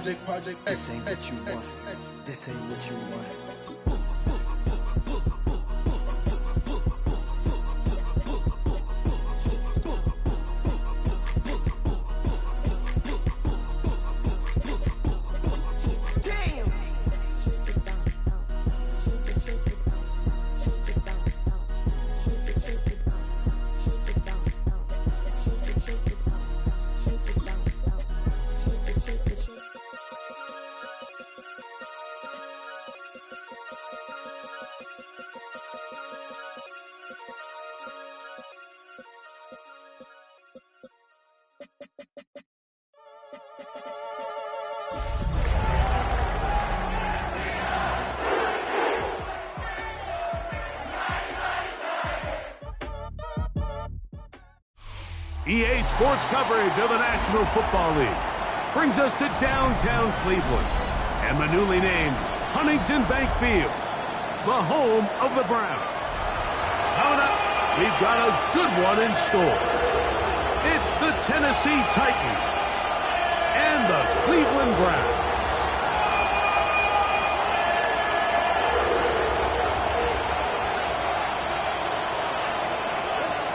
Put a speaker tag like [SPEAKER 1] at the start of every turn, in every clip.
[SPEAKER 1] This ain't what you want. This ain't what you want.
[SPEAKER 2] EA Sports coverage of the National Football League brings us to downtown Cleveland and the newly named Huntington Bank Field, the home of the Browns. Coming up, we've got a good one in store. It's the Tennessee Titans and the Cleveland Browns.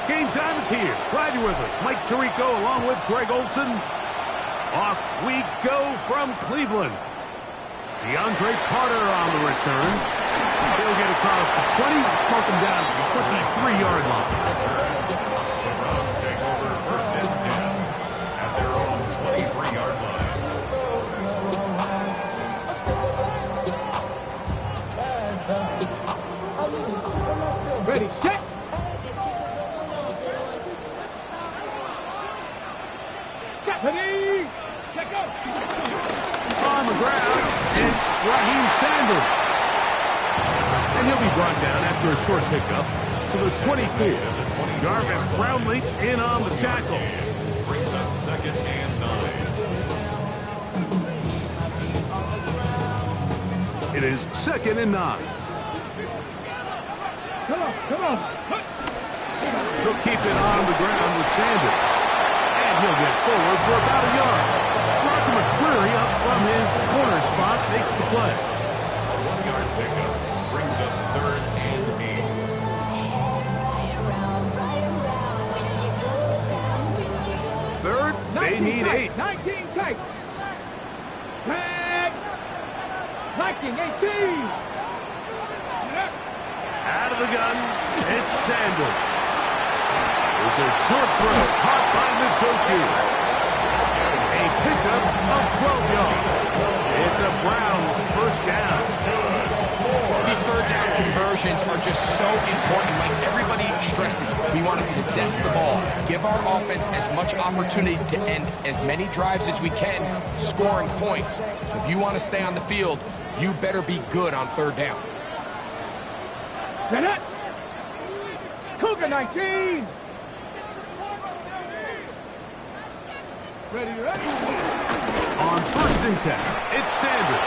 [SPEAKER 2] Game time is here. Glad you're with us. Mike Tirico along with Greg Olson. Off we go from Cleveland. DeAndre Carter on the return. He'll get across the 20, mark him down to the 23-yard line.
[SPEAKER 3] The Browns take over first and 10 at their own 23-yard line.
[SPEAKER 4] Ready, set. Ready, let go.
[SPEAKER 2] On the ground, it's Raheem Sanders. And he'll be brought down after a short pickup to the 25th. Jarvis Brownlee in on the tackle.
[SPEAKER 3] Brings up second and 9.
[SPEAKER 2] It is second and 9.
[SPEAKER 4] Come on, come on.
[SPEAKER 2] He'll keep it on the ground with Sanders. He'll get forward for about a yard. Roger McCreary up from his corner spot makes the play.
[SPEAKER 3] A 1-yard pickup brings up third and
[SPEAKER 2] 8. Third, they need 8.
[SPEAKER 4] 19 tight. Tag. 19, 18.
[SPEAKER 2] Out of the gun, it's Sanders. There's a short throw caught by Njoku. A pickup of 12 yards. It's a Browns first down.
[SPEAKER 5] These third down conversions are just so important. Like everybody stresses, we want to possess the ball. Give our offense as much opportunity to end as many drives as we can, scoring points. So if you want to stay on the field, you better be good on third down.
[SPEAKER 4] Set it. Cougar 19. Ready, ready.
[SPEAKER 2] On first and 10, it's Sanders.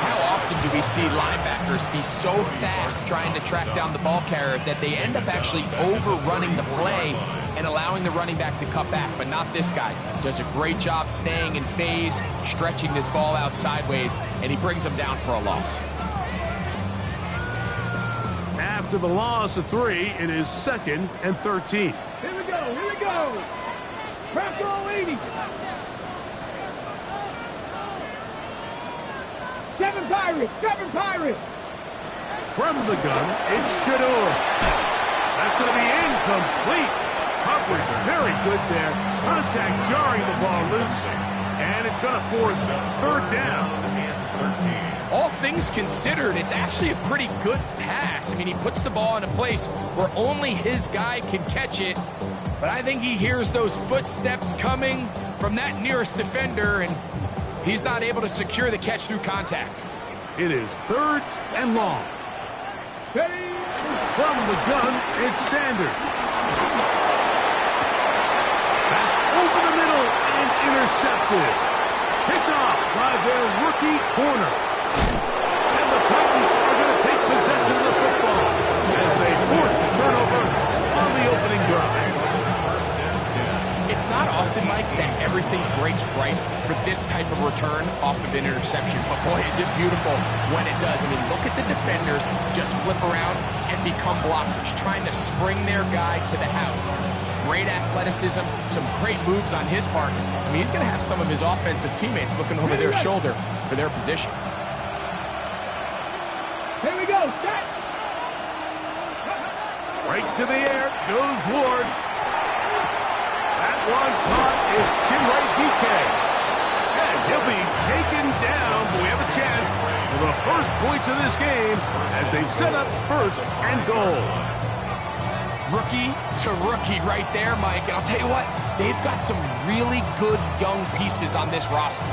[SPEAKER 5] How often do we see linebackers be so fast trying to track down the ball carrier that they end up actually overrunning the play and allowing the running back to cut back, but not this guy. Does a great job staying in phase, stretching this ball out sideways, and he brings him down for a loss.
[SPEAKER 2] After the loss of 3, it is second and 13.
[SPEAKER 4] Here we go, here we go. Press roll 80. 7 Pirates, 7 Pirates.
[SPEAKER 2] From the gun, it's Shador. That's going to be incomplete. Coverage very good there. Contact jarring the ball loose. And it's going to force third down.
[SPEAKER 5] All things considered, it's actually a pretty good pass. I mean, he puts the ball in a place where only his guy can catch it. But I think he hears those footsteps coming from that nearest defender, and he's not able to secure the catch through contact.
[SPEAKER 2] It is third and long.
[SPEAKER 4] Steady.
[SPEAKER 2] From the gun, it's Sanders. That's over the middle and intercepted. Picked off by their rookie corner. And the Titans are going to take possession of the football as they force the turnover on the opening drive.
[SPEAKER 5] It's not often, Mike, that everything breaks right for this type of return off of an interception. But boy, is it beautiful when it does. I mean, look at the defenders just flip around and become blockers, trying to spring their guy to the house. Great athleticism, some great moves on his part. I mean, he's going to have some of his offensive teammates looking over their shoulder for their position.
[SPEAKER 4] Here we go, set!
[SPEAKER 2] Right to the air goes Ward. That one caught is Chinray DK. And he'll be taken down, but we have a chance for the first points of this game as they've set up first and goal.
[SPEAKER 5] Rookie to rookie right there, Mike. And I'll tell you what, they've got some really good young pieces on this roster.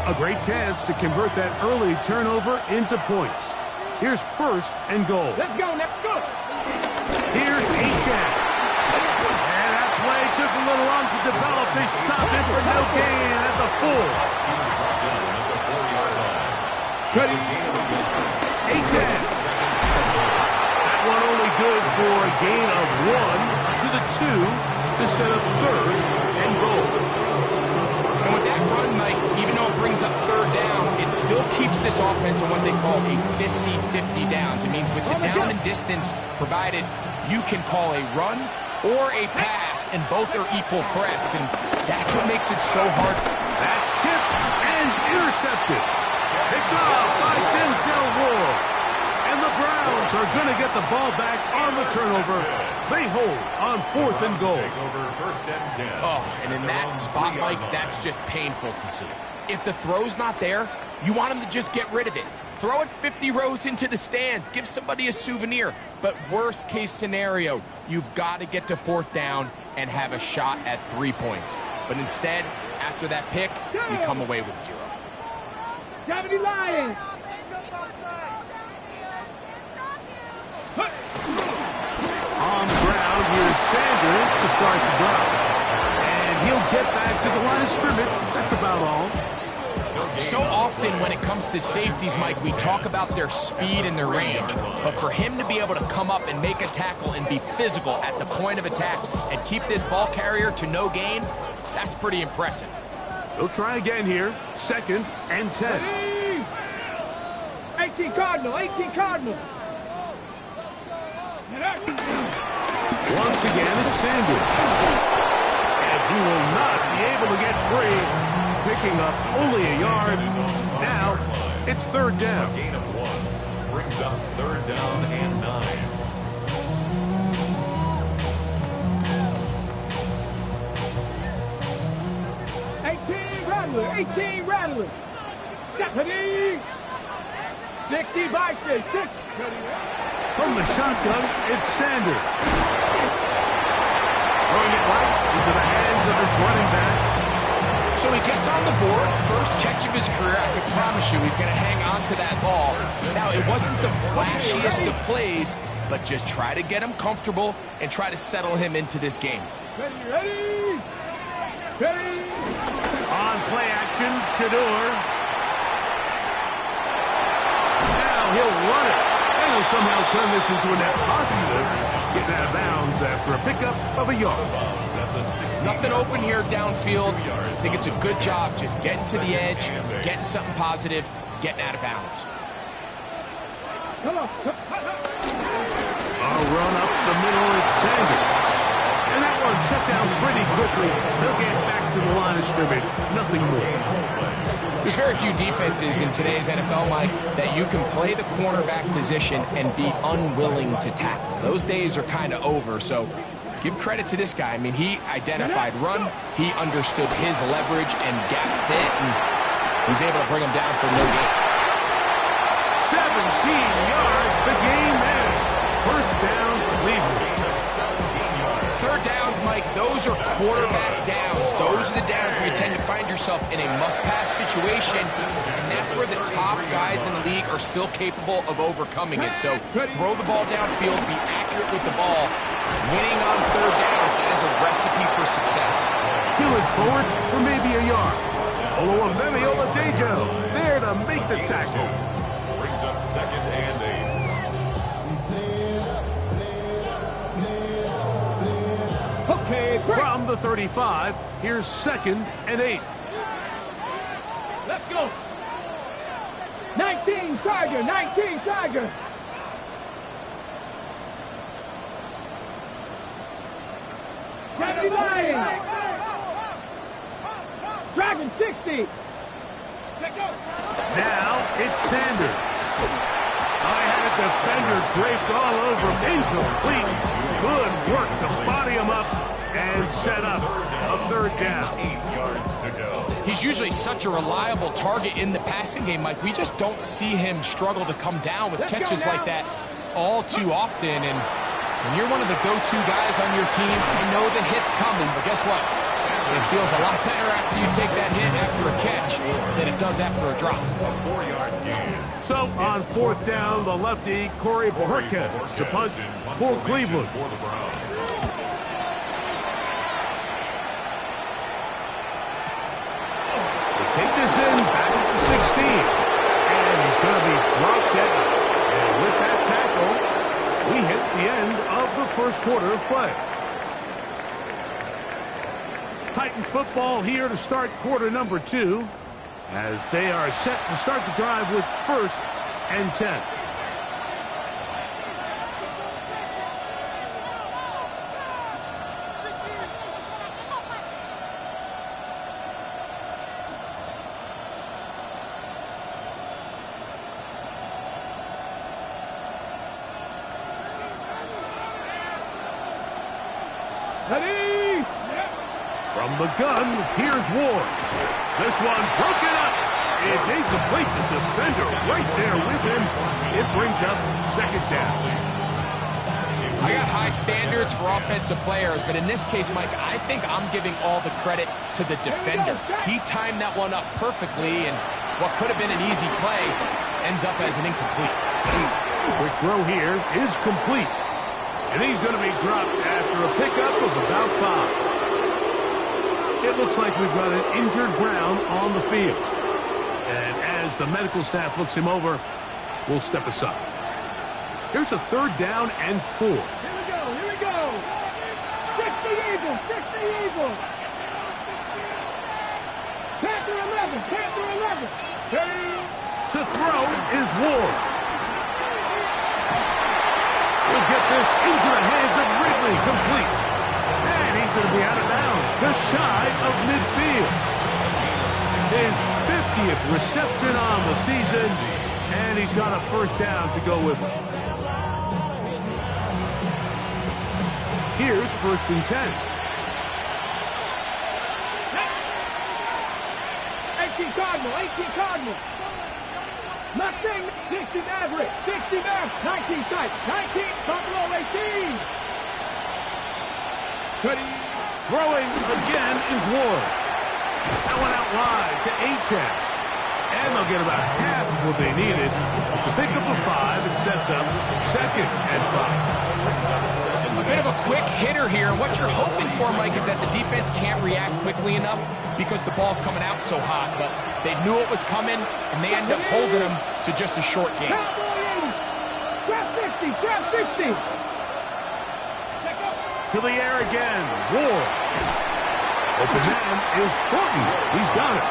[SPEAKER 2] A great chance to convert that early turnover into points. Here's first and goal.
[SPEAKER 4] Let's go, let's go!
[SPEAKER 2] Here's Achan. And that play took a little long to develop. They stopped it for no gain at the full.
[SPEAKER 4] Ready?
[SPEAKER 2] Achan. That one only good for a gain of 1 to the 2 to set up third and goal.
[SPEAKER 5] And with that run, Mike, even though it brings up third down, it still keeps this offense in what they call a 50-50 downs. It means with the down and distance provided, you can call a run or a pass, and both are equal threats, and that's what makes it so hard.
[SPEAKER 2] That's tipped and intercepted. Picked off by Denzel Ward. And the Browns are going to get the ball back on the turnover. They hold on fourth and goal.
[SPEAKER 5] Oh, and in that spot, Mike, that's just painful to see. If the throw's not there, you want him to just get rid of it. Throw it 50 rows into the stands. Give somebody a souvenir. But worst case scenario, you've got to get to fourth down and have a shot at 3 points. But instead, after that pick, you come away with 0.
[SPEAKER 4] 70 Lions!
[SPEAKER 2] On the ground, here's Sanders to start the drive. And he'll get back to the line of scrimmage. That's about all.
[SPEAKER 5] So often when it comes to safeties, Mike, we talk about their speed and their range. But for him to be able to come up and make a tackle and be physical at the point of attack and keep this ball carrier to no gain, that's pretty impressive.
[SPEAKER 2] They'll try again here. Second and 10.
[SPEAKER 4] 18 Cardinal, 18 Cardinal!
[SPEAKER 2] Once again, it's Sanders. And he will not be able to get free. Picking up only a yard. Now, it's third down.
[SPEAKER 3] A gain of 1 brings up third down and 9.
[SPEAKER 4] Rattler, 18 Rattler! Deputy! 60 by 6.
[SPEAKER 2] From the shotgun, it's Sanders. Throwing it right into the hands of his running back.
[SPEAKER 5] So he gets on the board, first catch of his career. I can promise you he's going to hang on to that ball. Now, it wasn't the flashiest of plays, but just try to get him comfortable and try to settle him into this game.
[SPEAKER 4] Ready!
[SPEAKER 2] On play action, Shador. Now he'll run it. And he'll somehow turn this into a net positive. Gets out of bounds after a pickup of a yard.
[SPEAKER 5] Nothing open here downfield. I think it's a good job just getting to the edge, getting something positive, getting out of bounds.
[SPEAKER 2] A run up the middle, it's Sanders. And that one shut down pretty quickly. They'll get back to the line of scrimmage. Nothing more.
[SPEAKER 5] There's very few defenses in today's NFL, Mike, that you can play the cornerback position and be unwilling to tackle. Those days are kind of over, so give credit to this guy. I mean, he identified run, he understood his leverage and gap fit, and he's able to bring him down for no gain.
[SPEAKER 2] 17 yards, the game ends. First down, Cleveland.
[SPEAKER 5] Third downs, Mike, those are quarterback downs. Those are the downs where you tend to find yourself in a must-pass situation, and that's where the top guys in the league are still capable of overcoming it. So throw the ball downfield, be accurate with the ball. Winning on third downs, that is a recipe for success.
[SPEAKER 2] Peel it forward for maybe a yard. Oluwafemi Oladejo there to make the tackle.
[SPEAKER 3] Brings up 2nd and 8.
[SPEAKER 4] Okay,
[SPEAKER 2] From the 35, here's 2nd and 8.
[SPEAKER 4] let's go. 19 Tiger, 19 Tiger. Dragon Lion. Dragon 60. Let go.
[SPEAKER 2] Now it's Sanders. I had a defender draped all over him. Incomplete. Good work to body him up and set up a 3rd down.
[SPEAKER 3] 8 yards to go.
[SPEAKER 5] He's usually such a reliable target in the passing game, Mike. We just don't see him struggle to come down with catches like that all too often. And when you're one of the go-to guys on your team, I know the hit's coming, but guess what? It feels a lot better after you take that hit after a catch than it does after a drop.
[SPEAKER 3] A 4-yard gain.
[SPEAKER 2] So on 4th down, the lefty, Corey Bojorquez to punt for Cleveland.
[SPEAKER 3] For the Browns.
[SPEAKER 2] They take this in back at the 16. And he's going to be brought down. And with that tackle, we hit the end of the 1st quarter of play. Titans football here to start quarter number 2 as they are set to start the drive with 1st and 10.
[SPEAKER 4] Ready?
[SPEAKER 2] From the gun, here's Ward. This one broken up. It's incomplete. The defender right there with him. It brings up 2nd down.
[SPEAKER 5] I got high standards for offensive players, but in this case, Mike, I think I'm giving all the credit to the defender. He timed that one up perfectly, and what could have been an easy play ends up as an incomplete.
[SPEAKER 2] Quick throw here is complete. And he's going to be dropped after a pickup of about 5. It looks like we've got an injured Brown on the field. And as the medical staff looks him over, we'll step aside. Here's a 3rd down and 4.
[SPEAKER 4] Here we go, here we go. Fix the evil, fix the evil. Panther 11, Panther 11. Ready?
[SPEAKER 2] To throw is Ward. He'll get this into the hands of Ridley, complete. And he's going to be out of bounds, just shy of midfield. His 50th reception on the season, and he's got a 1st down to go with him. Here's 1st and 10.
[SPEAKER 4] 18 Cardinal, 18 Cardinal. Mustang, 60 Maverick, 60 Maverick, 19 tight, 19, Buffalo 18. Ready?
[SPEAKER 2] Throwing again is Ward. That one out wide to Achane. And they'll get about half of what they needed. It's a pickup of 5. It sets up 2nd and 5.
[SPEAKER 5] A bit of a quick hitter here. What you're hoping for, Mike, is that the defense can't react quickly enough because the ball's coming out so hot. But they knew it was coming, and they end up holding them to just a short game.
[SPEAKER 4] Cowboy 80. Grab 60, grab 60.
[SPEAKER 2] To the air again. Ward. Open man is Thornton. He's got it.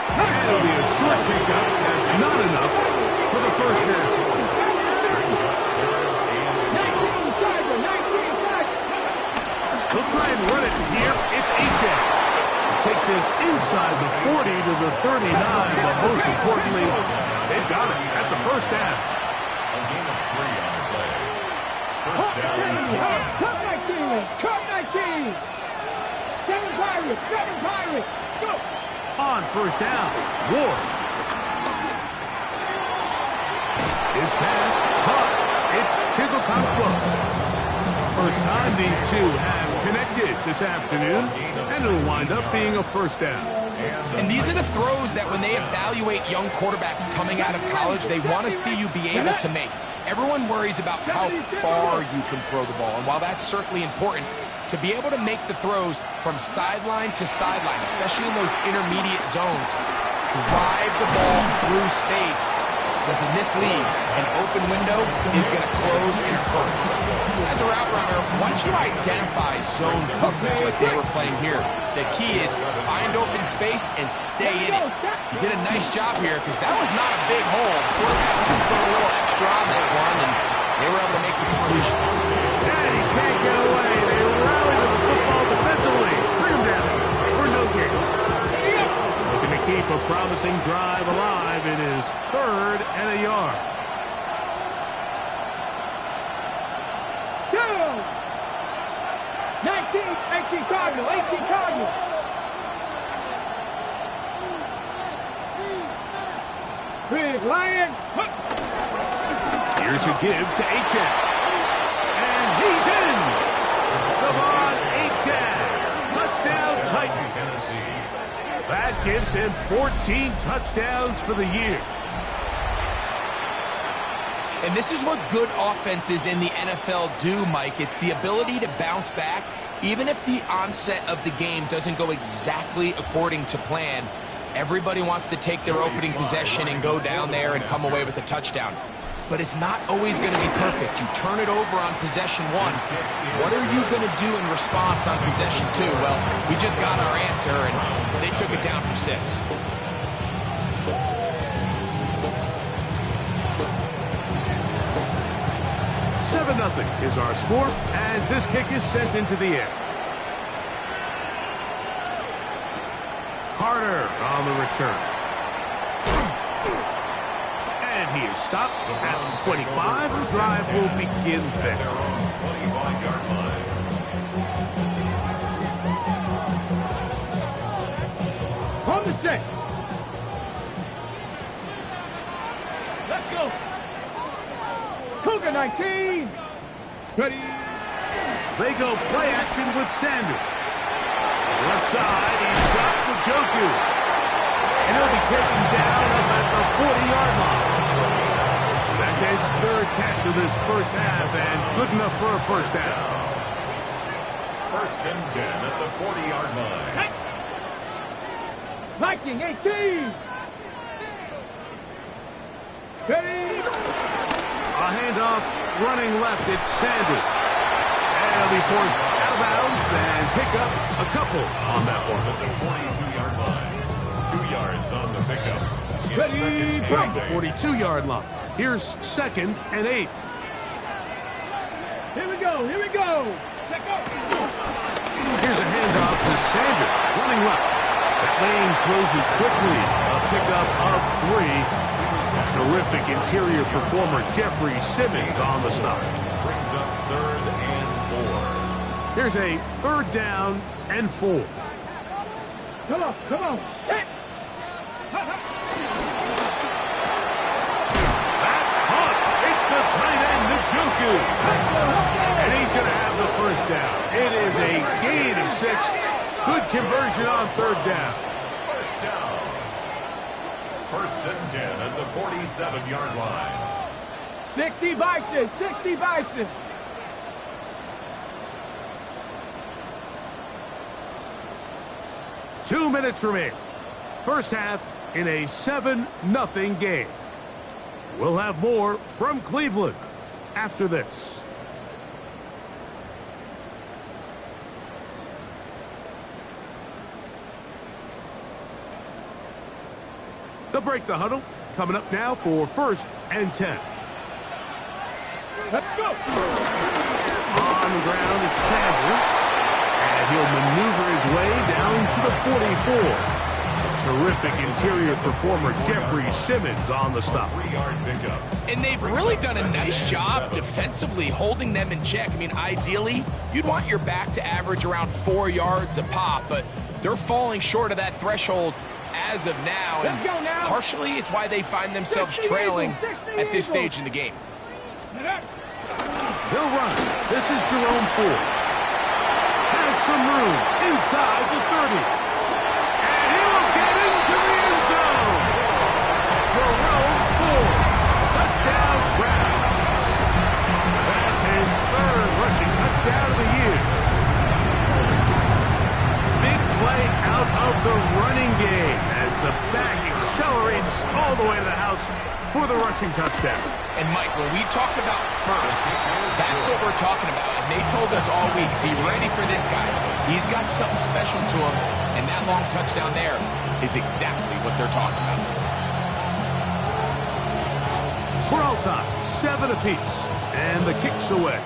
[SPEAKER 2] And it'll be a short pickup. That's not enough for the 1st down.
[SPEAKER 4] 19 Tiger, 19 Tiger.
[SPEAKER 2] They'll try and run it here. It's Achane. Take this inside the 40 to the 39, but most importantly, they've got it. That's a 1st down.
[SPEAKER 3] A gain of 3 on the play. 1st down and 20.
[SPEAKER 4] Cut 19, cut 19. 7 Pirates, 7 Pirates. Go.
[SPEAKER 2] On 1st down, Ward. His pass, caught. It's Chicago close. First time these two have connected this afternoon, and it'll wind up being a first down.
[SPEAKER 5] And these are the throws that when they evaluate young quarterbacks coming out of college, they want to see you be able to make. Everyone worries about how far you can throw the ball, and while that's certainly important, to be able to make the throws from sideline to sideline, especially in those intermediate zones, drive the ball through space, because in this league, an open window is going to close in a hurry. As a route runner, once you identify zone coverage like they were playing here, the key is find open space and stay in it. You did a nice job here because that was not a big hole. The quarterback just put a little extra on that one, and they were able to make the completion.
[SPEAKER 2] And he can't get away. They rally to the football defensively. Bring him down for no gain. Looking to keep a promising drive alive. It is 3rd and a yard.
[SPEAKER 4] 18 Cardinal, 18 Cardinal. Big Lions.
[SPEAKER 2] Here's a give to Achane. And he's in. Come on, Achane. Touchdown Titans. That gives him 14 touchdowns for the year.
[SPEAKER 5] And this is what good offenses in the NFL do, Mike. It's the ability to bounce back, even if the onset of the game doesn't go exactly according to plan. Everybody wants to take their opening possession and go down there and come away with a touchdown. But it's not always going to be perfect. You turn it over on possession 1. What are you going to do in response on possession 2? Well, we just got our answer, and they took it down for 6.
[SPEAKER 2] Nothing is our score as this kick is sent into the air. Carter on the return. And he is stopped at 25. The drive will begin there.
[SPEAKER 4] On the check. Let's go. Cougar 19. Ready.
[SPEAKER 2] They go play action with Sanders. Left side, he's got Njoku. And he'll be taken down up at the 40-yard line. That's his 3rd catch of this first half, and good enough for a first down.
[SPEAKER 3] 1st and 10 at the 40-yard line.
[SPEAKER 4] Viking 18. Ready.
[SPEAKER 2] A handoff running left, it's Sanders. And he'll be forced out of bounds and pick up a couple on that one.
[SPEAKER 3] At the 42-yard line. 2 yards on the pickup.
[SPEAKER 4] Ready,
[SPEAKER 2] From the 42-yard line. Here's 2nd and 8.
[SPEAKER 4] Here we go, here we go. Check up.
[SPEAKER 2] Here's a handoff to Sanders, running left. That lane closes quickly. A pickup of 3. Terrific interior performer Jeffrey Simmons on the stop.
[SPEAKER 3] Brings up 3rd and 4.
[SPEAKER 2] Here's a 3rd down and 4.
[SPEAKER 4] Come on, come on. Hit.
[SPEAKER 2] That's caught. It's the tight end, Njoku. And he's going to have the first down. It is a gain of 6. Good conversion on 3rd down.
[SPEAKER 3] First down. 1st and 10 at the 47-yard line.
[SPEAKER 4] 60 Bison, 60 Bison.
[SPEAKER 2] Two minutes remain. First half in a 7-0 game. We'll have more from Cleveland after this. They'll break the huddle. Coming up now for 1st and 10.
[SPEAKER 4] Let's go.
[SPEAKER 2] On the ground, it's Sanders. And he'll maneuver his way down to the 44. Terrific interior performer Jeffrey Simmons on the stop.
[SPEAKER 3] 3-yard pickup.
[SPEAKER 5] And they've really done a nice job defensively holding them in check. I mean, ideally, you'd want your back to average around 4 yards a pop, but they're falling short of that threshold as of now. And partially, it's why they find themselves trailing at this stage in the game.
[SPEAKER 2] He'll run. This is Jerome Ford. some room inside the 30. And he will get into the end zone. Burrow Ford. Touchdown Browns. That's his third rushing touchdown of the year. Big play out of the running game as the back accelerates all the way to the house for the rushing touchdown.
[SPEAKER 5] And Mike, when we talk about burst, that's what we're talking about. And they told us all week, be ready for this guy. He's got something special to him, and that long touchdown there is exactly what they're talking about.
[SPEAKER 2] We're all time, 7 apiece, and the kick's away.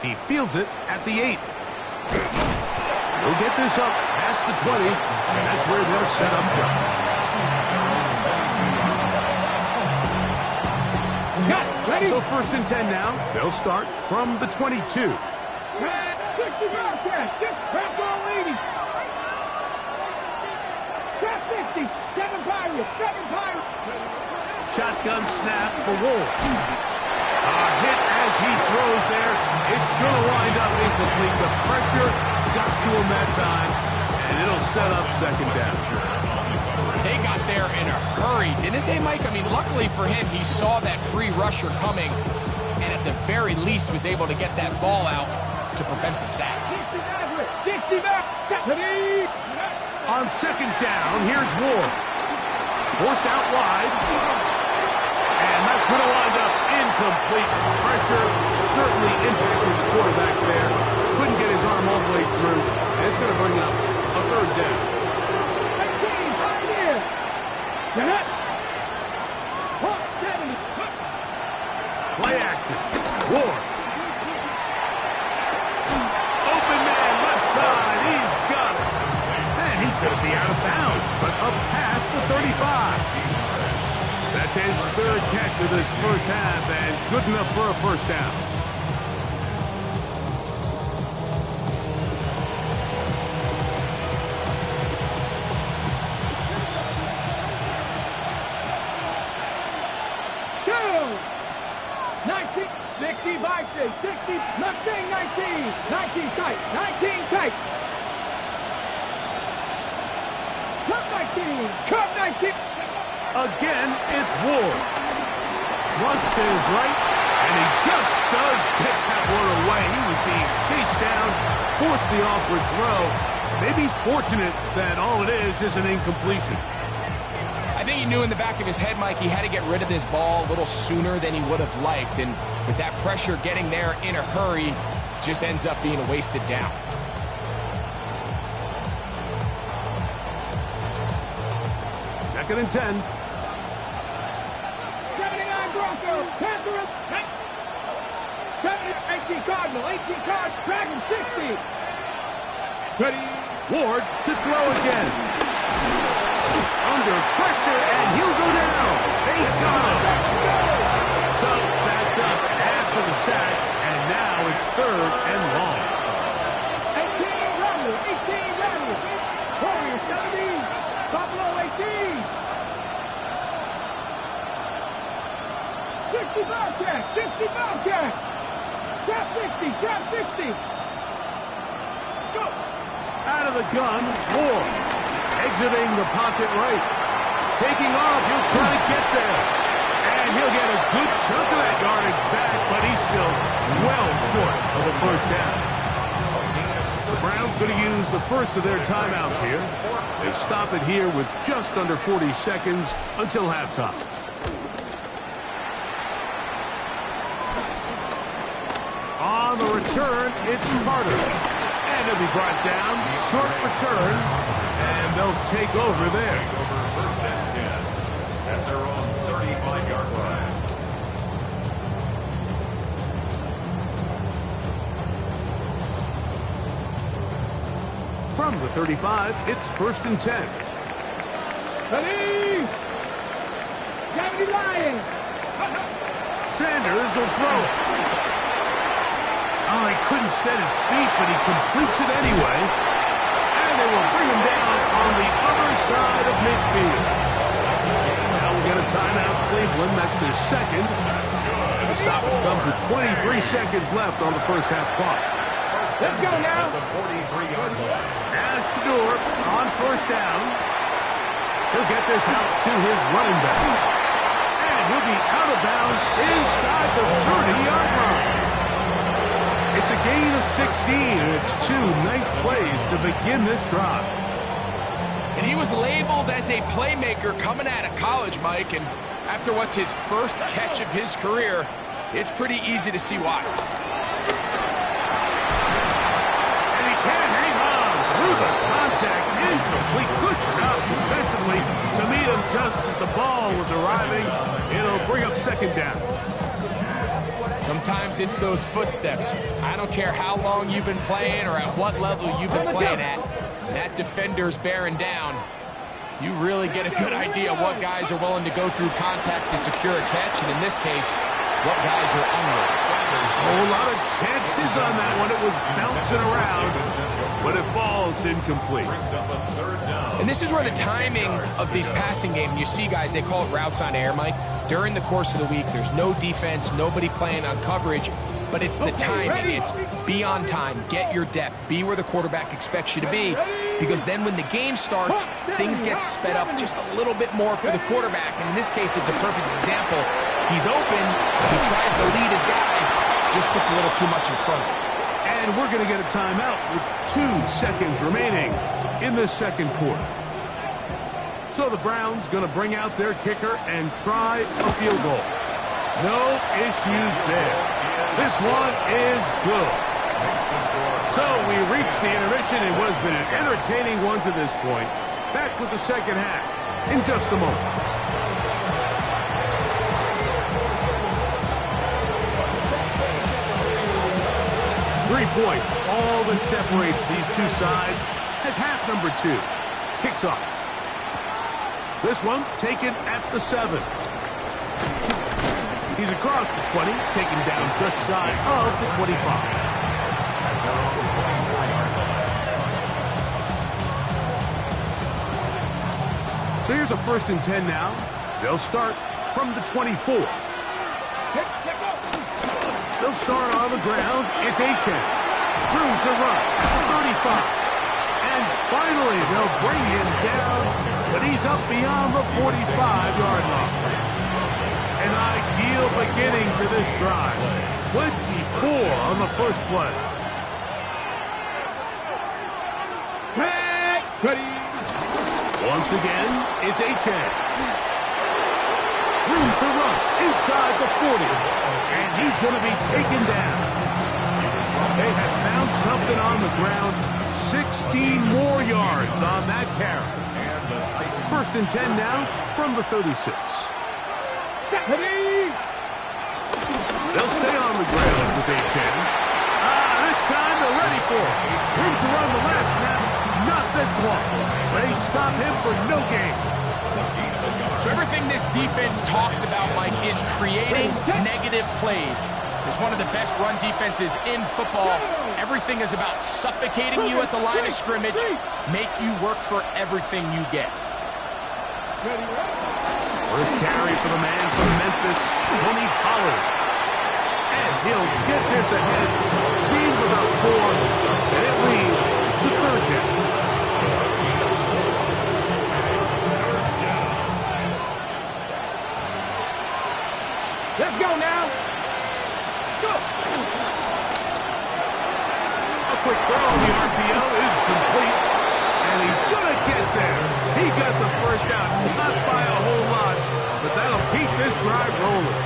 [SPEAKER 2] He fields it at the 8. He'll get this up past the 20, and that's where they'll set up shop. So 1st and 10 now. They'll start from the 22.
[SPEAKER 4] 60 yards, just press all 80. Trap 50, 7 Pirates, 7 Pirates.
[SPEAKER 2] Shotgun snap for Wolf. A hit as he throws there. It's going to wind up incomplete. The pressure got to him that time, and it'll set up 2nd down.
[SPEAKER 5] They got there in a hurry, didn't they, Mike? I mean, luckily for him, he saw that free rusher coming, and at the very least was able to get that ball out to prevent the sack.
[SPEAKER 4] 60 back, 70.
[SPEAKER 2] On 2nd down, here's Ward. Forced out wide. And that's going to wind up incomplete. Pressure certainly impacted the quarterback there. Couldn't get his arm all the way through. And it's going to bring up a 3rd down. Play action. Ward. Open man, left side. He's got it. And he's going to be out of bounds, but up past the 35. That's his 3rd catch of this first half, and good enough for a 1st down.
[SPEAKER 4] By 60, left wing 19, 19 tight, 19 tight. Cut 19.
[SPEAKER 2] Again, it's Ward. Thrust to his right, and he just does get that one away. He was being chased down, forced the awkward throw. Maybe he's fortunate that all it is an incompletion.
[SPEAKER 5] I think he knew in the back of his head, Mike, he had to get rid of this ball a little sooner than he would have liked. And with that pressure getting there in a hurry, just ends up being a wasted down.
[SPEAKER 2] Second and 10.
[SPEAKER 4] 79 Broncos. Panther. 18 Cardinal. 18 Card. Dragon 60. Ready.
[SPEAKER 2] Ward to throw again. Under pressure, and he'll go down. They got him. So backed up after the sack, and now it's 3rd and long.
[SPEAKER 4] 18 Rattle. 18 Rattle. Warriors 70. Buffalo 18. 60 Bobcat. 60 Bobcat. Trap 60. Trap 60. Go.
[SPEAKER 2] Out of the gun, Ward. Exiting the pocket right. Taking off, he'll try to get there. And he'll get a good chunk of that yardage back, but he's still well short of a 1st down. The Browns going to use the first of their timeouts here. They stop it here with just under 40 seconds until halftime. On the return, it's Carter. And he'll be brought down. Short return. And they'll take over there.
[SPEAKER 3] Take over 1st and 10 at their own 35-yard line.
[SPEAKER 2] From the 35, it's 1st and 10.
[SPEAKER 4] Ready. 70 Lions.
[SPEAKER 2] Sanders will throw it. Oh, he couldn't set his feet, but he completes it anyway. And they will bring him down on the other side of midfield. Now we'll get a timeout, please. Cleveland. That's their second. The stoppage comes with 23 seconds left on the first half clock.
[SPEAKER 4] Let's go now.
[SPEAKER 3] The 43-yard line.
[SPEAKER 2] As Shador on first down. He'll get this out to his running back. And he'll be out of bounds inside the 30-yard line. It's a gain of 16, and it's 2 nice plays to begin this drive.
[SPEAKER 5] And he was labeled as a playmaker coming out of college, Mike, and after what's his first catch of his career, it's pretty easy to see why.
[SPEAKER 2] And he can't hang on through the contact. Incomplete. Good job defensively to meet him just as the ball was arriving. It'll bring up second down.
[SPEAKER 5] Sometimes it's those footsteps. I don't care how long you've been playing or at what level you've been playing at. That defender's bearing down. You really get a good idea of what guys are willing to go through contact to secure a catch, and in this case, what guys are unwilling.
[SPEAKER 2] A whole lot of chances on that one. It was bouncing around, but it falls incomplete.
[SPEAKER 5] And this is where the timing of these passing games, you see guys, they call it routes on air, Mike. During the course of the week, there's no defense, nobody playing on coverage, but it's the timing. It's be on time, get your depth, be where the quarterback expects you to be, because then when the game starts, things get sped up just a little bit more for the quarterback. And in this case, it's a perfect example. He's open, he tries to lead his guy, just puts a little too much in front of him.
[SPEAKER 2] And we're going to get a timeout with 2 seconds remaining in the second quarter. So the Browns going to bring out their kicker and try a field goal. No issues there. This one is good. So we reach the intermission. It has been an entertaining one to this point. Back with the second half in just a moment. Three points, all that separates these two sides as half number 2 kicks off. This one taken at the 7. He's across the 20, taken down just shy of the 25. So here's a 1st and 10 now. They'll start from the 24. They'll start on the ground. It's A-10. Room to run. 35. And finally, they'll bring him down, but he's up beyond the 45-yard line. An ideal beginning to this drive. 24 on the first play.
[SPEAKER 4] Ready.
[SPEAKER 2] Once again, it's A-10. Room to run inside the 40. And he's going to be taken down. They have found something on the ground. 16 more yards on that carry. 1st and 10 now from the 36. They'll stay on the ground with A-10. This time they're ready for it. Room to run the last snap. Not this one. They stop him for no gain.
[SPEAKER 5] So everything this defense talks about, Mike, is creating negative plays. It's one of the best run defenses in football. Everything is about suffocating you at the line of scrimmage, make you work for everything you get.
[SPEAKER 2] First carry for the man from Memphis, Tony Pollard. And he'll get this ahead. Lead with about 4, and it leads to 3rd down.
[SPEAKER 4] Let's go now. Go.
[SPEAKER 2] A quick throw on the RPO is complete, and he's going to get there. He got the first down, not by a whole lot, but that'll keep this drive rolling.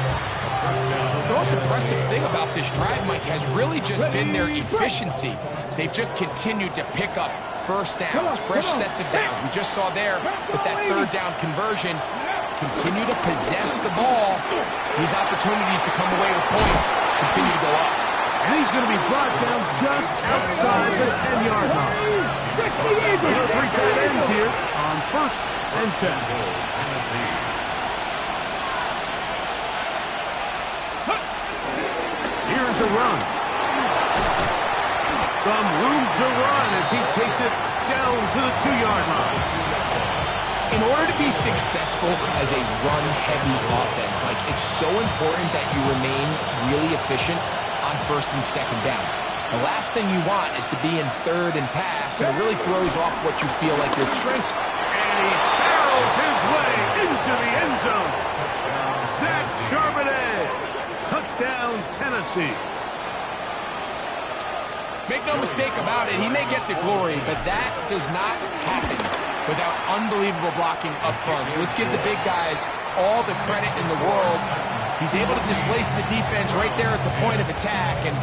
[SPEAKER 5] The most impressive thing about this drive, Mike, has really just been their efficiency. They've just continued to pick up first downs, fresh sets of downs. We just saw there with that 3rd down conversion. Continue to possess the ball. These opportunities to come away with points continue to go up.
[SPEAKER 2] And he's going to be brought down just outside the 10-yard line. There are 3 tight ends here on 1st and 10. Here's a run. Some room to run as he takes it down to the 2-yard line.
[SPEAKER 5] In order to be successful as a run-heavy offense, Mike, it's so important that you remain really efficient on first and second down. The last thing you want is to be in third and pass, and it really throws off what you feel like your strengths are.
[SPEAKER 2] And he barrels his way into the end zone. Zach Charbonnet. Touchdown, Tennessee.
[SPEAKER 5] Make no mistake about it, he may get the glory, but that does not happen without unbelievable blocking up front. So let's give the big guys all the credit in the world. He's able to displace the defense right there at the point of attack, and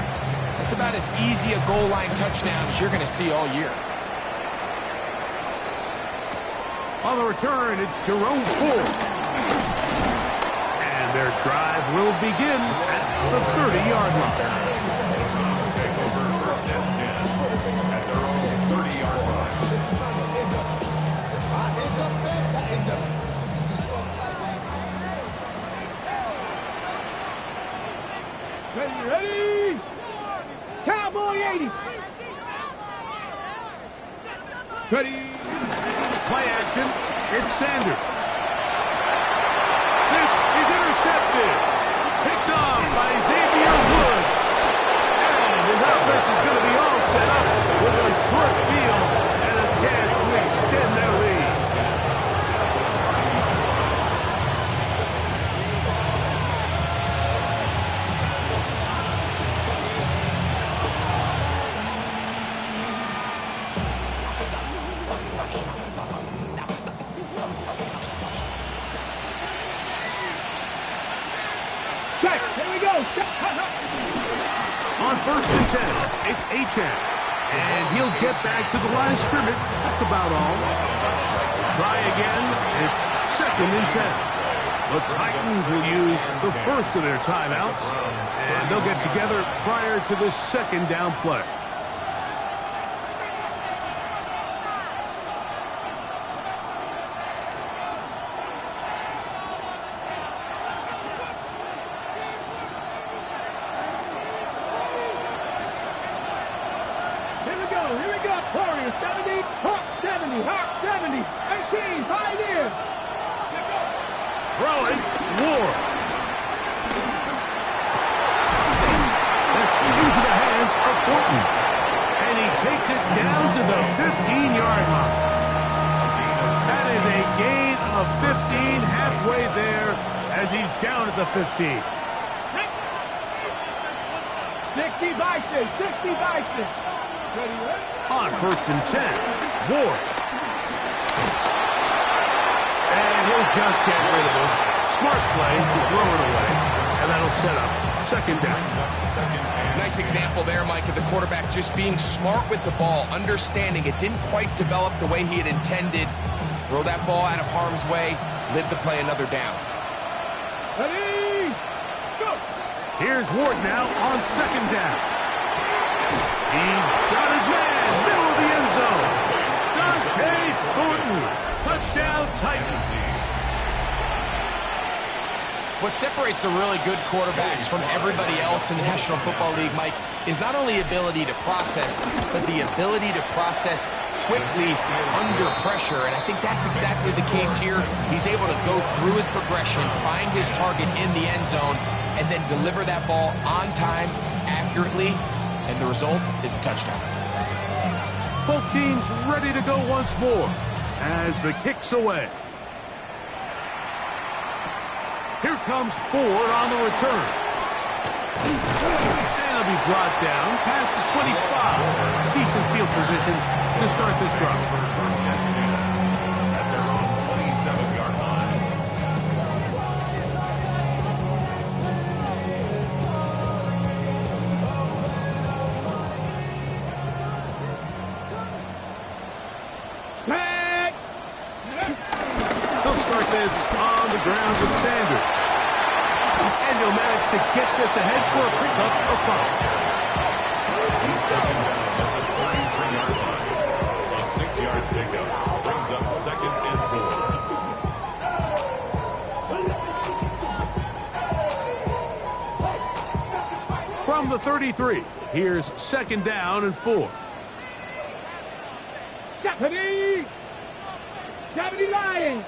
[SPEAKER 5] that's about as easy a goal line touchdown as you're going to see all year.
[SPEAKER 2] On the return, it's Jerome Ford. And their drive will begin at the 30-yard line.
[SPEAKER 3] Take over first and 10 at their own 30-yard line.
[SPEAKER 4] Ready? Cowboy 80. Ready?
[SPEAKER 2] Play action. It's Sanders. This is intercepted. Picked off by Xavier Woods. And his offense is going to be all set up with a short field and a chance to extend their lead.
[SPEAKER 4] Check. Here we go.
[SPEAKER 2] On first and 10, it's Achane. And he'll get back to the line of scrimmage. That's about all. Try again. It's second and 10. The Titans will use the first of their timeouts. And they'll get together prior to the second down play.
[SPEAKER 4] Here we go. Warriors 70, Hawk 70, Hawk 70, 18, Pioneers.
[SPEAKER 2] Throwing, Ward. That's into the hands of Thornton. And he takes it down to the 15-yard line. That is a gain of 15 halfway there as he's down at the 15.
[SPEAKER 4] 60 Bison, 60 Bison. Ready?
[SPEAKER 2] On first and 10, Ward. And he'll just get rid of this. Smart play to throw it away. And that'll set up second down.
[SPEAKER 5] Nice example there, Mike, of the quarterback just being smart with the ball, understanding it didn't quite develop the way he had intended. Throw that ball out of harm's way, live to play another down.
[SPEAKER 4] Ready? Go!
[SPEAKER 2] Here's Ward now on second down. He's got his man, middle of the end zone. Dante Thornton, touchdown Titans.
[SPEAKER 5] What separates the really good quarterbacks from everybody else in the National Football League, Mike, is not only ability to process, but the ability to process quickly under pressure. And I think that's exactly the case here. He's able to go through his progression, find his target in the end zone, and then deliver that ball on time, accurately, and the result is a touchdown.
[SPEAKER 2] Both teams ready to go once more as the kick's away. Here comes Ford on the return. And he'll be brought down past the 25. Decent field position to start this drive.
[SPEAKER 3] First and 10 at their own 27-yard line.
[SPEAKER 4] Back!
[SPEAKER 2] They'll start this on the ground with Sanders. And he'll manage to get this ahead for a pickup of 5.
[SPEAKER 3] He's taken down at the 33-yard line. A 6-yard pickup brings up second and 4.
[SPEAKER 2] From the 33, here's second down and 4.
[SPEAKER 4] Deputy! Deputy line! flying.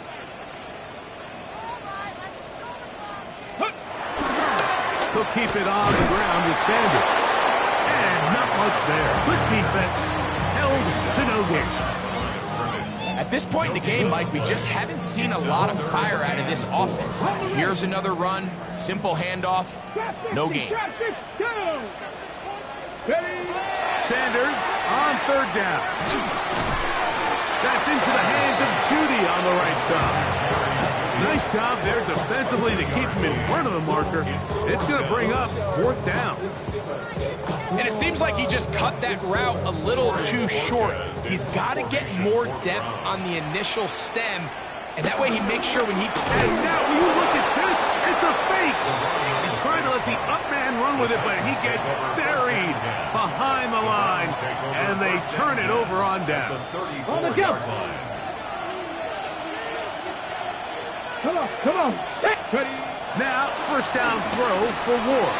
[SPEAKER 2] He'll keep it on the ground with Sanders. And not much there. Good defense. Held to no gain.
[SPEAKER 5] At this point in the game, Mike, we just haven't seen a lot of fire out of this offense. Here's another run, simple handoff, no gain.
[SPEAKER 2] Sanders on third down. That's into the hands of Judy on the right side. Nice job there defensively to keep him in front of the marker. It's going to bring up fourth down.
[SPEAKER 5] And it seems like he just cut that route a little too short. He's got to get more depth on the initial stem, and that way he makes sure when he...
[SPEAKER 2] And now when you look at this, it's a fake. He's trying to let the up man run with it, but he gets buried behind the line, and they turn it over on down.
[SPEAKER 4] On the go. Come on, come on.
[SPEAKER 2] Now, first down throw for Ward.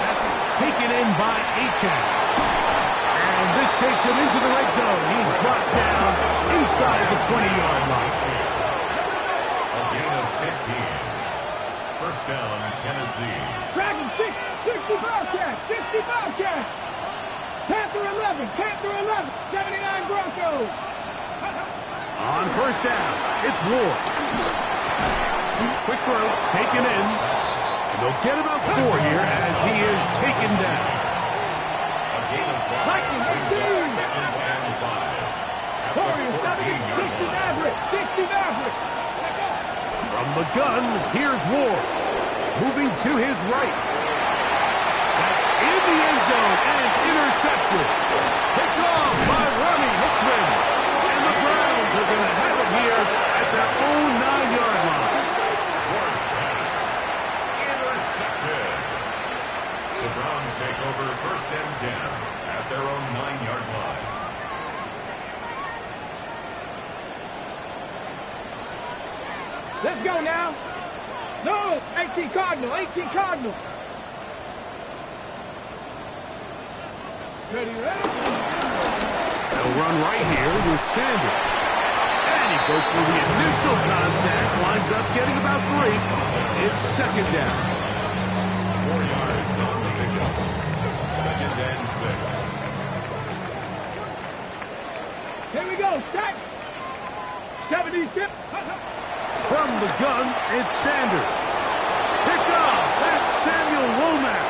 [SPEAKER 2] That's taken in by Achan. And this takes him into the red zone. He's brought down inside the 20-yard line.
[SPEAKER 3] A gain of 15. First down, Tennessee.
[SPEAKER 4] Dragon 65 catch, 65 catch. Panther 11, Panther 11, 79 Broncos.
[SPEAKER 2] On first down, it's Ward. Quick throw, taken in. And they'll get about 4 here as he is taken down.
[SPEAKER 3] A gain of 5.
[SPEAKER 4] Lightning,
[SPEAKER 3] Second and 5.
[SPEAKER 4] Warriors, 60 Maverick, 60 Maverick.
[SPEAKER 2] From the gun, here's Ward. Moving to his right. That's in the end zone and intercepted. Picked off by Ronnie Hickman. And the Browns are going to have it here at their own 9-yard line.
[SPEAKER 3] Ward's pass. Intercepted. The Browns take over first and 10 at their own 9-yard line.
[SPEAKER 4] Let's go now. No, 18 Cardinal, 18 Cardinal. Ready, ready.
[SPEAKER 2] They'll run right here with Sanders. And he goes through the initial contact, winds up getting about 3. It's second down.
[SPEAKER 3] 4 yards on the pickup. Second and 6.
[SPEAKER 4] Here we go, stack. 76.
[SPEAKER 2] From the gun, it's Sanders. Picked off, that's Samuel Womack.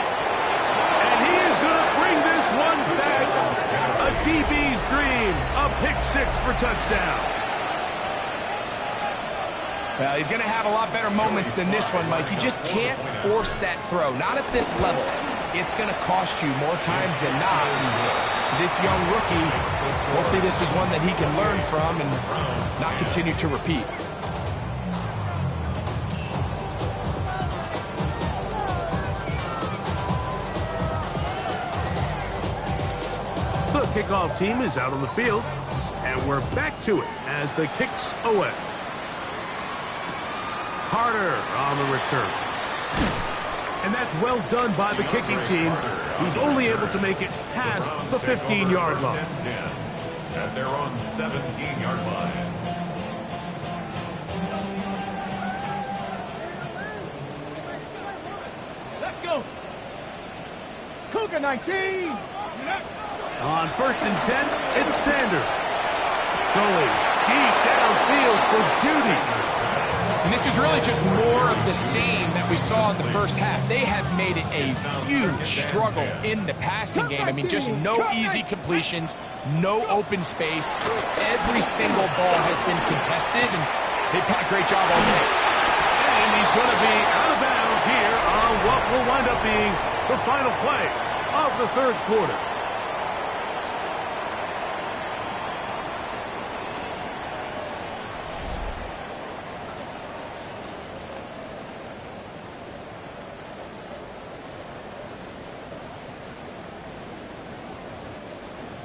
[SPEAKER 2] And he is going to bring this one back. A DB's dream, a pick 6 for touchdown.
[SPEAKER 5] Well, he's going to have a lot better moments than this one, Mike. You just can't force that throw, not at this level. It's going to cost you more times than not. And this young rookie, hopefully this is one that he can learn from and not continue to repeat.
[SPEAKER 2] The kickoff team is out on the field, and we're back to it as the kicks away. Carter on the return. And that's well done by the kicking team. He's only able to make it past the 15-yard line.
[SPEAKER 3] At their own 17-yard line.
[SPEAKER 4] Let's go. Cougar 19.
[SPEAKER 2] On first and 10, it's Sanders. Going deep downfield for Judy.
[SPEAKER 5] And this is really just more of the same that we saw in the first half. They have made it a huge struggle in the passing game. I mean, just no easy completions, no open space. Every single ball has been contested, and they've done a great job all day.
[SPEAKER 2] And he's going to be out of bounds here on what will wind up being the final play of the third quarter.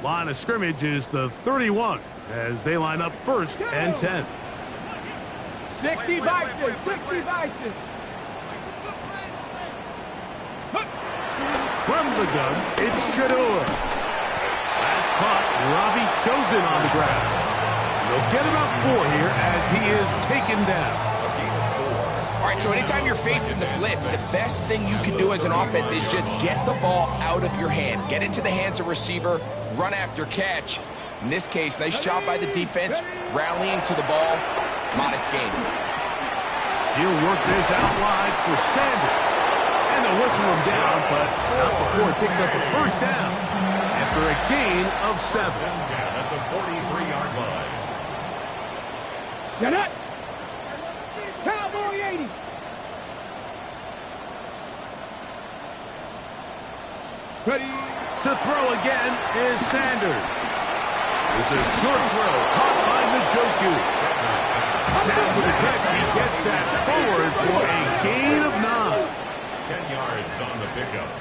[SPEAKER 2] Line of scrimmage is the 31 as they line up first and 10.
[SPEAKER 4] 60 Vikings, 60 Vikings.
[SPEAKER 2] From the gun, it's Shador. That's caught. Robbie Chosen on the ground. They'll get about 4 here as he is taken down.
[SPEAKER 5] All right, so anytime you're facing the blitz, the best thing you can do as an offense is just get the ball out of your hand. Get it to the hands of receiver, run after catch. In this case, nice job by the defense, rallying to the ball, modest gain.
[SPEAKER 2] He'll work this out wide for Sanders. And the whistle is down, but not before it takes up a first down after a gain of 7.
[SPEAKER 3] At the 43-yard line.
[SPEAKER 4] Get it. Cowboy 80. Ready.
[SPEAKER 2] To throw again is Sanders. It's a short throw, caught by Njoku. Down for the catch, he gets that forward for a gain of 9.
[SPEAKER 3] 10 yards on the pickup.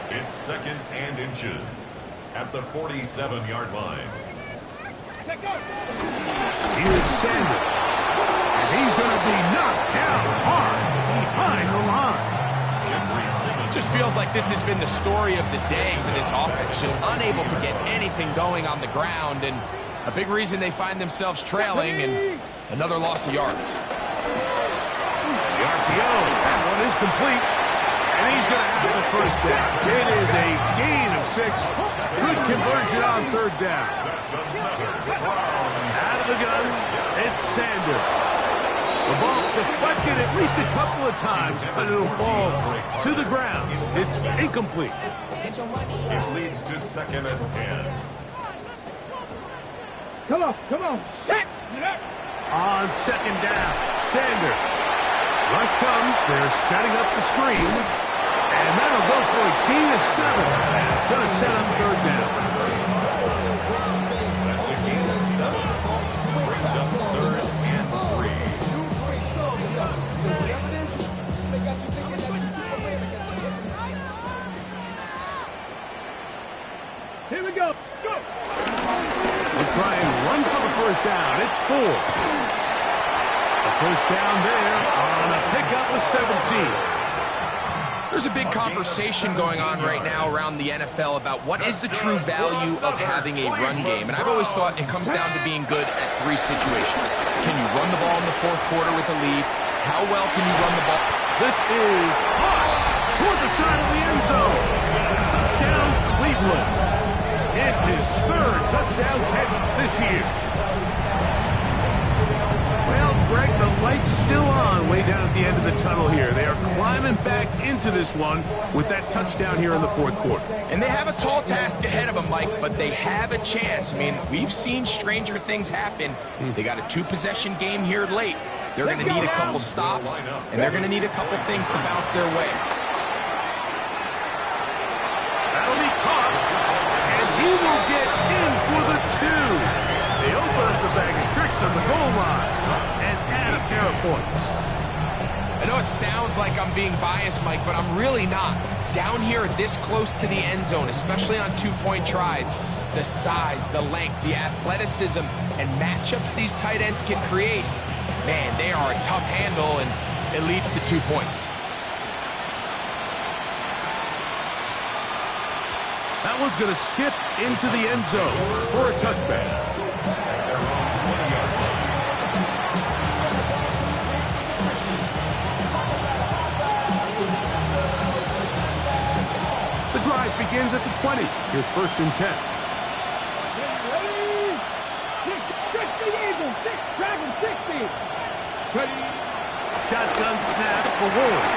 [SPEAKER 3] It's 2nd and inches at the 47-yard line.
[SPEAKER 2] Here's Sanders. And he's going to be knocked down hard behind the line.
[SPEAKER 5] Just feels like this has been the story of the day for this offense. Just unable to get anything going on the ground, and a big reason they find themselves trailing, and another loss of yards.
[SPEAKER 2] The RPO, that one is complete, and he's going to have the first down. It is a gain of 6. Good conversion on 3rd down. Out of the gun, it's Sanders. The ball deflected at least a couple of times, but it'll fall to the ground. It's incomplete.
[SPEAKER 3] It leads to 2nd and 10.
[SPEAKER 4] Come on. Set.
[SPEAKER 2] On 2nd down, Sanders. Rush comes. They're setting up the screen. And that'll go for a gain of 7. And it's going to set up 3rd down.
[SPEAKER 3] That's a gain of 7. Brings up 3rd and 3.
[SPEAKER 4] Here we go. Go.
[SPEAKER 2] We'll try and run for the first down. It's 4. The first down there on a pickup with 17.
[SPEAKER 5] There's a big conversation going on right now around the NFL about what is the true value of having a run game. And I've always thought it comes down to being good at 3 situations. Can you run the ball in the 4th quarter with a lead? How well can you run the ball?
[SPEAKER 2] This is hot toward the side of the end zone. Touchdown, Cleveland. It's his 3rd touchdown catch this year. Well, Greg, the light's still on way down at the end of the tunnel here. They are climbing back into this one with that touchdown here in the 4th quarter.
[SPEAKER 5] And they have a tall task ahead of them, Mike, but they have a chance. I mean, we've seen stranger things happen. They got a 2-possession game here late. They're going to need a couple stops, and they're going to need a couple things to bounce their way.
[SPEAKER 2] That'll be caught, and he will get in for the 2. They open up the bag of tricks on the goal line and add a pair of points.
[SPEAKER 5] I know it sounds like I'm being biased, Mike, but I'm really not. Down here this close to the end zone, especially on 2-point tries, the size, the length, the athleticism, and matchups these tight ends can create, man, they are a tough handle, and it leads to 2 points.
[SPEAKER 2] That one's going to skip into the end zone for a touchback. The drive begins at the 20. Here's 1st and 10.
[SPEAKER 4] Ready. 60 Eagles. 6 Dragon 60. Ready.
[SPEAKER 2] Shotgun snap for Ward.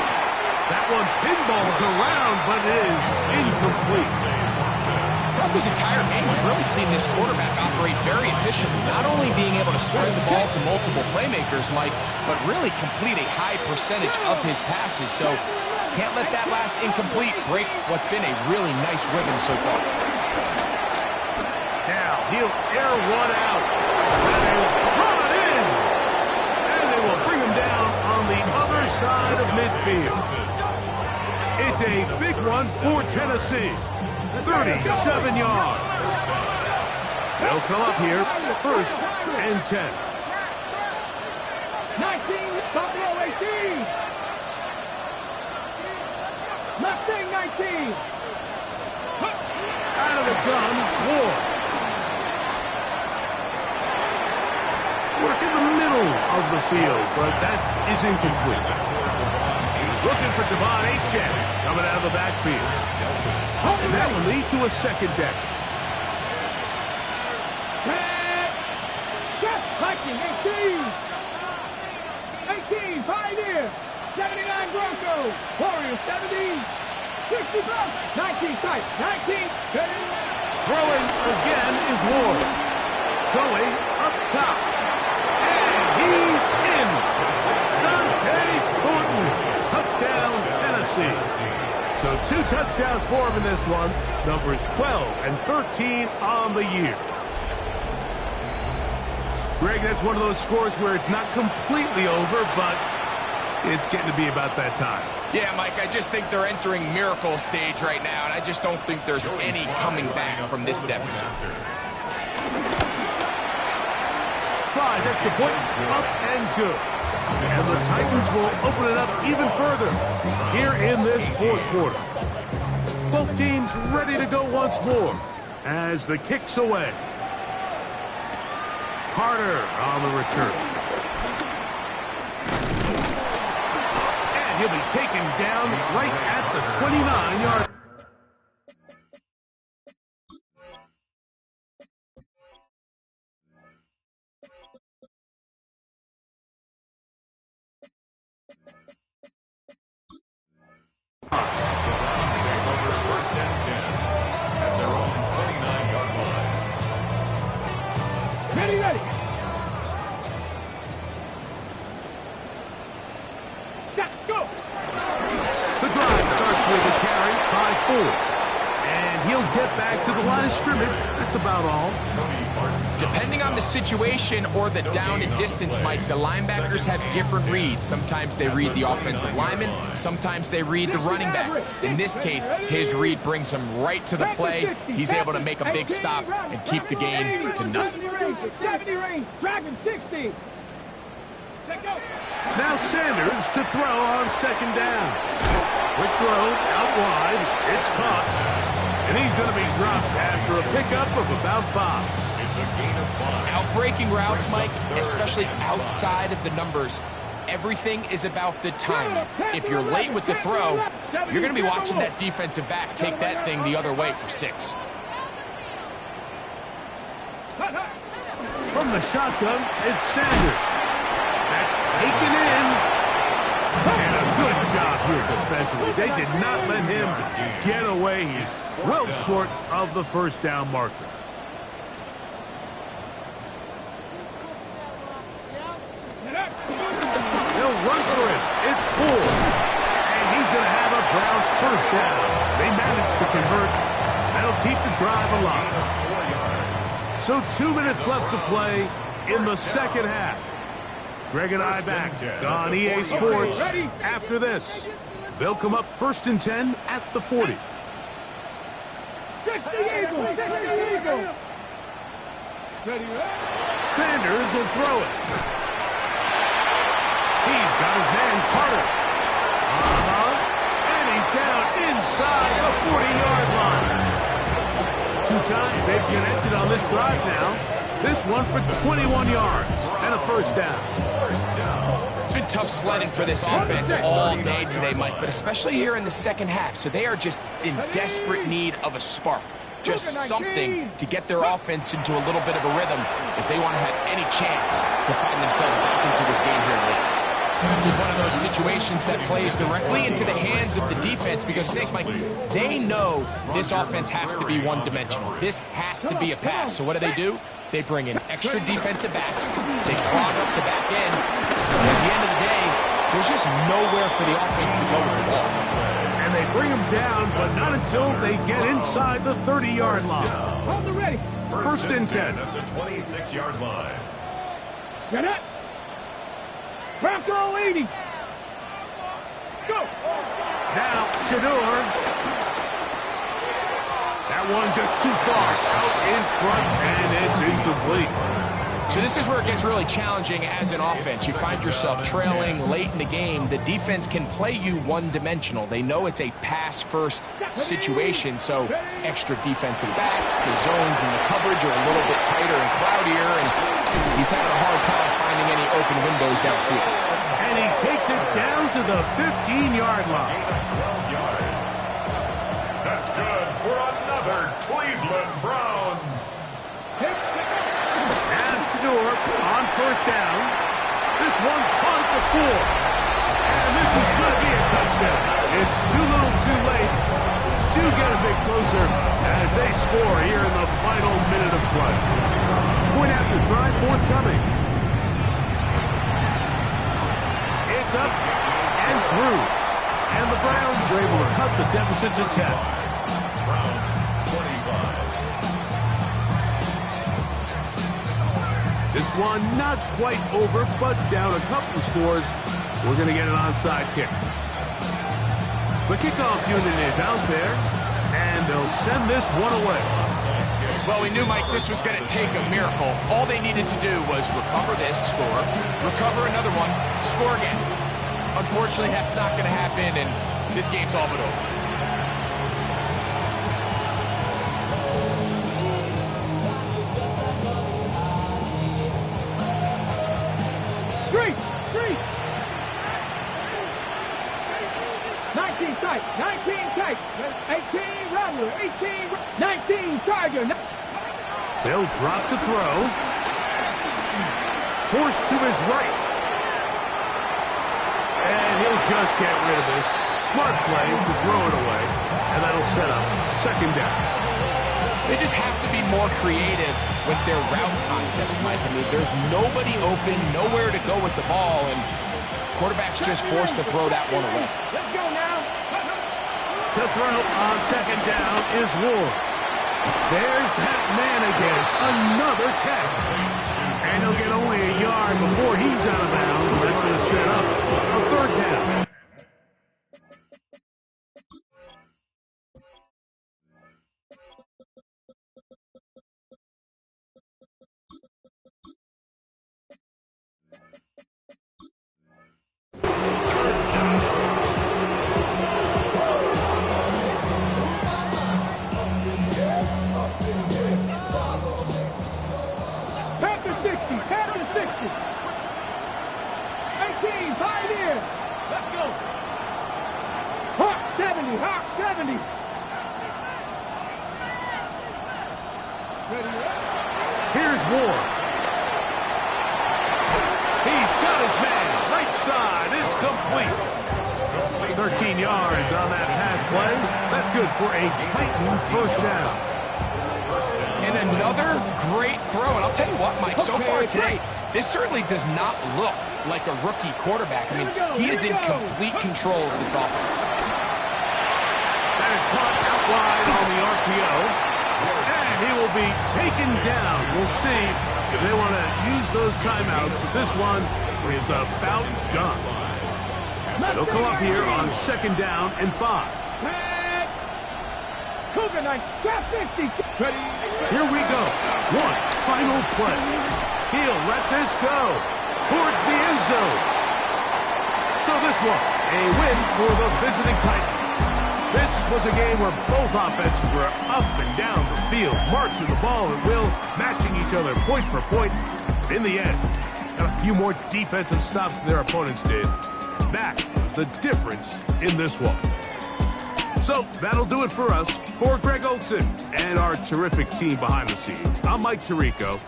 [SPEAKER 2] That one pinballs around, but it is incomplete.
[SPEAKER 5] Throughout this entire game, we've really seen this quarterback operate very efficiently, not only being able to spread the ball to multiple playmakers, Mike, but really complete a high percentage of his passes. So can't let that last incomplete break what's been a really nice rhythm so far.
[SPEAKER 2] Now he'll air one out. That is brought in. And they will bring him down on the other side of midfield. It's a big one for Tennessee. 37 yards. They'll come up here, 1st and 10.
[SPEAKER 4] 19, Buffalo 18. Mustang 19.
[SPEAKER 2] Out of the gun, Ward. middle of the field, but that is incomplete. He's looking for Devon Achek coming out of the backfield. And that will lead to a second down.
[SPEAKER 4] Viking, 18, Pioneer, 79 Broncos, Warriors 70, 60 Bucks, 19 sight, 19,
[SPEAKER 2] Throwing again is Ward. Going up top. And he's in. Dante Thornton. Touchdown, Tennessee. So 2 touchdowns for him in this one. Numbers 12 and 13 on the year. Greg, that's one of those scores where it's not completely over, but it's getting to be about that time.
[SPEAKER 5] Yeah, Mike, I just think they're entering miracle stage right now, and I just don't think there's any coming back from this deficit.
[SPEAKER 2] Slides, extra point, up and good. And the Titans will open it up even further here in this fourth quarter. Both teams ready to go once more as the kick's away. Carter on the return. And he'll be taken down right at the 29-yard.
[SPEAKER 3] First and 10 at their own 29-yard line.
[SPEAKER 4] ready. Let's go.
[SPEAKER 2] The drive starts with a carry by 4. And he'll get back to the line of scrimmage. That's about all.
[SPEAKER 5] Depending on the situation or the down and distance, Mike, the linebackers have different reads. Sometimes they read the offensive lineman. Sometimes they read the running back. In this case, his read brings him right to the play. He's able to make a big stop and keep the game to nothing.
[SPEAKER 4] 70 range, Dragon 60. Let go.
[SPEAKER 2] Now Sanders to throw on second down. Quick throw out wide. It's caught. And he's going to be dropped after a pickup of about 5.
[SPEAKER 3] It's a gain of 5.
[SPEAKER 5] Outbreaking routes, Mike, especially outside of the numbers, everything is about the timing. If you're late with the throw, you're going to be watching that defensive back take that thing the other way for 6.
[SPEAKER 2] From the shotgun, it's Sanders. That's taken in. And a good job here defensively. They did not let him get away. He's well short of the first down marker. They'll run for it. It's 4. And he's going to have a Browns first down. They managed to convert. That'll keep the drive alive. So 2 minutes left to play in the second half. Greg and I back on EA Sports after this. They'll come up 1st and 10 at the 40. Sanders will throw it. He's got his man Carter. And he's down inside the 40-yard line. 2 times they've connected on this drive now. This one for 21 yards and a first down.
[SPEAKER 5] It's been tough sledding for this offense all day today, Mike, but especially here in the second half. So they are just in desperate need of a spark. Just something to get their offense into a little bit of a rhythm if they want to have any chance to find themselves back into this game here late. This is one of those situations that plays directly into the hands of the defense because, Snake, Mike, they know this offense has to be one-dimensional. This has to be a pass. So what do? They bring in extra defensive backs. They clog up the back end. And at the end of the day, there's just nowhere for the offense to go with the ball.
[SPEAKER 2] And they bring them down, but not until they get inside the 30-yard line.
[SPEAKER 4] Hold the ready.
[SPEAKER 2] 1st and 10
[SPEAKER 3] at the 26-yard line.
[SPEAKER 4] Get it. Bronco 80. Go.
[SPEAKER 2] Now Shador. That one just too far. Out in front, and it's incomplete.
[SPEAKER 5] So this is where it gets really challenging as an offense. You find yourself trailing late in the game. The defense can play you one-dimensional. They know it's a pass-first situation, so extra defensive backs, the zones and the coverage are a little bit tighter and cloudier, and He's having a hard time finding any open windows downfield.
[SPEAKER 2] And he takes it down to the 15-yard line.
[SPEAKER 3] 12 yards. That's good for another Cleveland Browns.
[SPEAKER 2] And Stewart on first down. This one caught at the 4. And this is going to be a touchdown. It's too little too late. Do get a bit closer as they score here in the final minute of play. Point after try forthcoming. It's up and through. And the Browns are able to cut the deficit to 10.
[SPEAKER 3] Browns 25.
[SPEAKER 2] This one not quite over, but down a couple of scores. We're going to get an onside kick. The kickoff unit is out there, and they'll send this one away.
[SPEAKER 5] Well, we knew, Mike, this was going to take a miracle. All they needed to do was recover this, score, recover another one, score again. Unfortunately, that's not going to happen, and this game's all but over.
[SPEAKER 4] Three. 19 tight, 19 tight, 18 Rattler, 19 Charger.
[SPEAKER 2] They'll drop to throw. Forced to his right. And he'll just get rid of this. Smart play to throw it away. And that'll set up second down.
[SPEAKER 5] They just have to be more creative with their route concepts, Mike. I mean, there's nobody open, nowhere to go with the ball, and quarterback's just forced to throw that one away.
[SPEAKER 4] Let's go now.
[SPEAKER 2] To throw on second down is Ward. There's that man again. Another catch. And he'll get only a yard before he's out of bounds. That's going to set up a third down. Here's Ward. He's got his man. Right side. It's complete. 13 yards on that pass play. That's good for a Titan first down.
[SPEAKER 5] And another great throw. And I'll tell you what, Mike, so far today, this certainly does not look like a rookie quarterback. I mean, he is in complete control of this offense.
[SPEAKER 2] That is caught out wide on the RPO. And he will be taken down. We'll see if they want to use those timeouts. But this one is about done. They'll come up here on second down and 5. Here we go. One final play. He'll let this go towards the end zone. So this one, a win for the visiting Titans. This was a game where both offenses were up and down the field, marching the ball at will, matching each other point for point. But in the end, got a few more defensive stops than their opponents did. That was the difference in this one. So that'll do it for us. For Greg Olson and our terrific team behind the scenes, I'm Mike Tirico.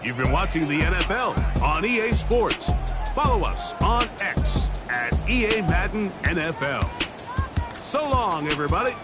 [SPEAKER 2] You've been watching the NFL on EA Sports. Follow us on X at EA Madden NFL. So long, everybody.